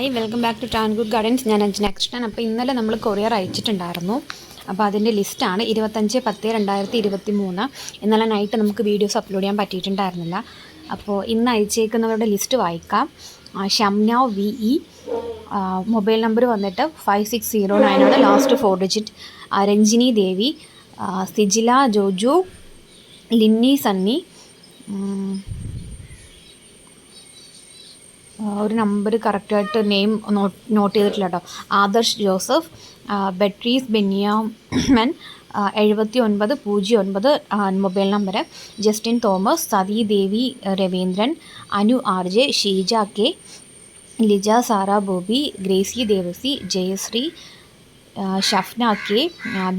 Hi welcome back to ടാൻഗുഡ് gardens. ഞാൻ അഞ്ജന കൃഷ്ണൻ. അപ്പോൾ ഇന്നലെ നമ്മൾ കൊറിയർ അയച്ചിട്ടുണ്ടായിരുന്നു. അപ്പോൾ അതിൻ്റെ ലിസ്റ്റാണ് 25/10/2023. ഇന്നലെ നൈറ്റ് നമുക്ക് വീഡിയോസ് അപ്ലോഡ് ചെയ്യാൻ പറ്റിയിട്ടുണ്ടായിരുന്നില്ല. അപ്പോൾ ഇന്ന് അയച്ചേക്കുന്നവരുടെ ലിസ്റ്റ് വായിക്കാം. ഷംന VE, മൊബൈൽ നമ്പർ വന്നിട്ട് 5609 ആണ്, ലാസ്റ്റ് 4 ഡിജിറ്റ്. രഞ്ജിനി ദേവി, സിജില ജോജു, ലിന്നി സണ്ണി, ഒരു നമ്പർ കറക്റ്റായിട്ട് നെയിം നോട്ട് ചെയ്തിട്ടില്ല കേട്ടോ. Adarsh Joseph, Beatrice Benyamin, 7909 mobile number. Justin Thomas, Sathi Devi Raveendran, Anu RJ, Sheeja K, Lija Sara Bobby, Gracy Devasi, Jayasree, Shafna K,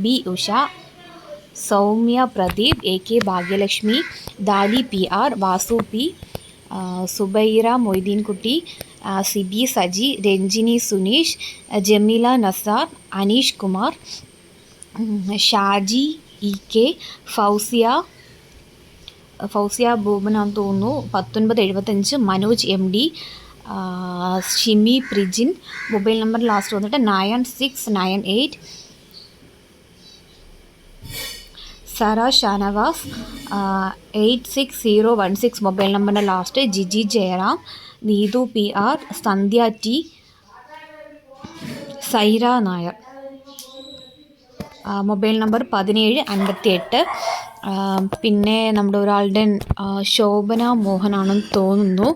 B Usha, Soumya Pradeep, AK Bhagyalakshmi, Dali PR, Vasu P, Zubaira Moideenkutty, Siby Saji, Ranjini Suneesh, Jameela Nasar, Aneesh Kumar, Shaji EK, Fousiya ബോബനാന്ന് തോന്നുന്നു 1975, Manoj MD, Shimi Prijin, mobile number last വന്നിട്ട് 9698, സറ ഷാനവാസ്, 86016 മൊബൈൽ നമ്പറിൻ്റെ ലാസ്റ്റ്. ജിജി ജയറാം, നീതു PR, സന്ധ്യ T, Saira Nair, mobile number 1758. പിന്നെ നമ്മുടെ ഒരാളുടെ ശോഭന മോഹനാണെന്ന് തോന്നുന്നു.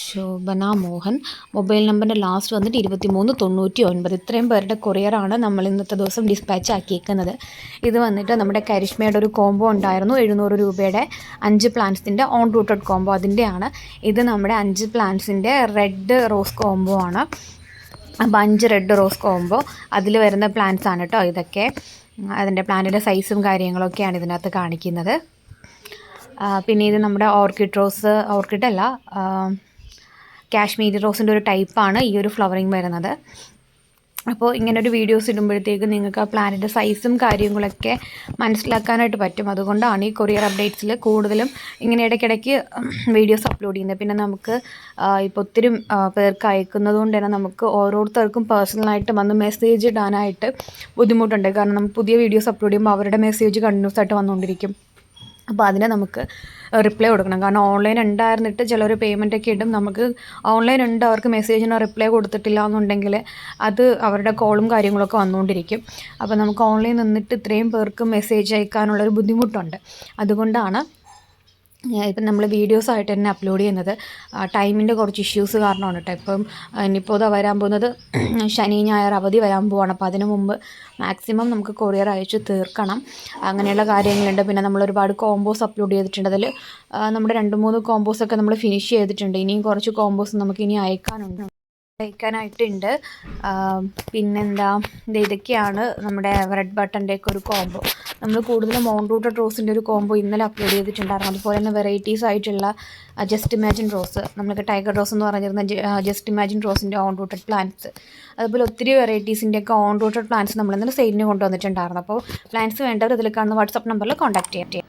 ശോഭന മോഹൻ, മൊബൈൽ നമ്പറിൻ്റെ ലാസ്റ്റ് വന്നിട്ട് 2399. ഇത്രയും പേരുടെ കൊറിയറാണ് നമ്മൾ ഇന്നത്തെ ദിവസം ഡിസ്പാച്ച് ആക്കിയേക്കുന്നത്. ഇത് വന്നിട്ട് നമ്മുടെ കരിഷ്മയുടെ ഒരു കോംബോ ഉണ്ടായിരുന്നു, 700 രൂപയുടെ 5 പ്ലാന്റ്സിൻ്റെ ഓൺ റൂട്ടഡ് കോംബോ, അതിൻ്റെയാണ്. ഇത് നമ്മുടെ 5 പ്ലാന്റ്സിൻ്റെ റെഡ് റോസ് കോംബോ ആണ്. അപ്പോൾ 5 റെഡ് റോസ് കോംബോ, അതിൽ വരുന്ന പ്ലാന്റ്സ് ആണ് കേട്ടോ ഇതൊക്കെ. അതിൻ്റെ പ്ലാന്റിൻ്റെ സൈസും കാര്യങ്ങളൊക്കെയാണ് ഇതിനകത്ത് കാണിക്കുന്നത്. പിന്നെ ഇത് നമ്മുടെ ഓർക്കിഡ് അല്ല, കാശ്മീരി റോസിൻ്റെ ഒരു ടൈപ്പാണ് ഈ ഒരു ഫ്ലവറിങ് വരുന്നത്. അപ്പോൾ ഇങ്ങനൊരു വീഡിയോസ് ഇടുമ്പോഴത്തേക്ക് നിങ്ങൾക്ക് ആ പ്ലാന്റിൻ്റെ സൈസും കാര്യങ്ങളൊക്കെ മനസ്സിലാക്കാനായിട്ട് പറ്റും. അതുകൊണ്ടാണ് ഈ കൊറിയർ അപ്ഡേറ്റ്സിൽ കൂടുതലും ഇങ്ങനെ ഇടയ്ക്കിടയ്ക്ക് വീഡിയോസ് അപ്ലോഡ് ചെയ്യുന്നത്. പിന്നെ നമുക്ക് ഇപ്പോൾ ഒത്തിരി പേർക്ക് അയക്കുന്നത് കൊണ്ട് തന്നെ നമുക്ക് ഓരോരുത്തർക്കും പേഴ്സണലായിട്ട് വന്ന് മെസ്സേജ് ഇടാനായിട്ട് ബുദ്ധിമുട്ടുണ്ട്. കാരണം നമ്മൾ പുതിയ വീഡിയോസ് അപ്ലോഡ് ചെയ്യുമ്പോൾ അവരുടെ മെസ്സേജ് കണ്ടിന്യൂസ് ആയിട്ട് വന്നുകൊണ്ടിരിക്കും. അപ്പോൾ അതിനെ നമുക്ക് റിപ്ലൈ കൊടുക്കണം. കാരണം ഓൺലൈൻ ഉണ്ടായിരുന്നിട്ട് ചിലർ പേയ്മെൻറ്റൊക്കെ ഇടും. നമുക്ക് ഓൺലൈൻ ഉണ്ട്, അവർക്ക് മെസ്സേജിന് റിപ്ലൈ കൊടുത്തിട്ടില്ല എന്നുണ്ടെങ്കിൽ അത് അവരുടെ കോളും കാര്യങ്ങളൊക്കെ വന്നുകൊണ്ടിരിക്കും. അപ്പോൾ നമുക്ക് ഓൺലൈൻ നിന്നിട്ട് ഇത്രയും പേർക്ക് മെസ്സേജ് അയക്കാനുള്ളൊരു ബുദ്ധിമുട്ടുണ്ട്. അതുകൊണ്ടാണ് ഇപ്പം നമ്മൾ വീഡിയോസായിട്ട് തന്നെ അപ്ലോഡ് ചെയ്യുന്നത്. ടൈമിൻ്റെ കുറച്ച് ഇഷ്യൂസ് കാരണമാണ് കേട്ടോ. ഇപ്പം ഇനിയിപ്പോൾ അത് വരാൻ പോകുന്നത് ശനി ഞായർ അവധി വരാൻ പോവാണ്. അപ്പോൾ അതിനു മുമ്പ് മാക്സിമം നമുക്ക് കൊറിയർ അയച്ച് തീർക്കണം. അങ്ങനെയുള്ള കാര്യങ്ങളുണ്ട്. പിന്നെ നമ്മൾ ഒരുപാട് കോമ്പോസ് അപ്ലോഡ് ചെയ്തിട്ടുണ്ട്. അതിൽ നമ്മുടെ 2-3 കോമ്പോസൊക്കെ നമ്മൾ ഫിനിഷ് ചെയ്തിട്ടുണ്ട്. ഇനിയും കുറച്ച് കോമ്പോസ് നമുക്ക് ഇനി അയക്കാനായിട്ടുണ്ട്. പിന്നെന്താ, ഇതൊക്കെയാണ് നമ്മുടെ റെഡ് ബട്ടൻ്റെയൊക്കെ ഒരു കോംബോ. നമ്മൾ കൂടുതലും ഓൺ റൂട്ടഡ് റോസിൻ്റെ ഒരു കോംബോ ഇന്നലെ അപ്ലോഡ് ചെയ്തിട്ടുണ്ടായിരുന്നു. അതുപോലെ തന്നെ വെറൈറ്റീസ് ആയിട്ടുള്ള ജസ്റ്റ് ഇമാജിൻ റോസ്, നമ്മൾക്ക് ടൈഗർ റോസ് എന്ന് പറഞ്ഞിരുന്ന ജസ്റ്റ് ഇമാജിൻ റോസിൻ്റെ ഓൺ റൂട്ടഡ് പ്ലാന്റ്സ്, അതുപോലെ ഒത്തിരി വെറൈറ്റീസിൻ്റെയൊക്കെ ഓൺ റൂട്ടഡ് പ്ലാന്റ്സ് നമ്മൾ ഇന്നലെ സെയിലിന് കൊണ്ടുവന്നിട്ടുണ്ടായിരുന്നു. അപ്പോൾ പ്ലാന്റ്സ് വേണ്ടവർ ഇതിൽ കാണുന്ന വാട്സപ്പ് നമ്പറിൽ കോൺടാക്ട് ചെയ്യാം.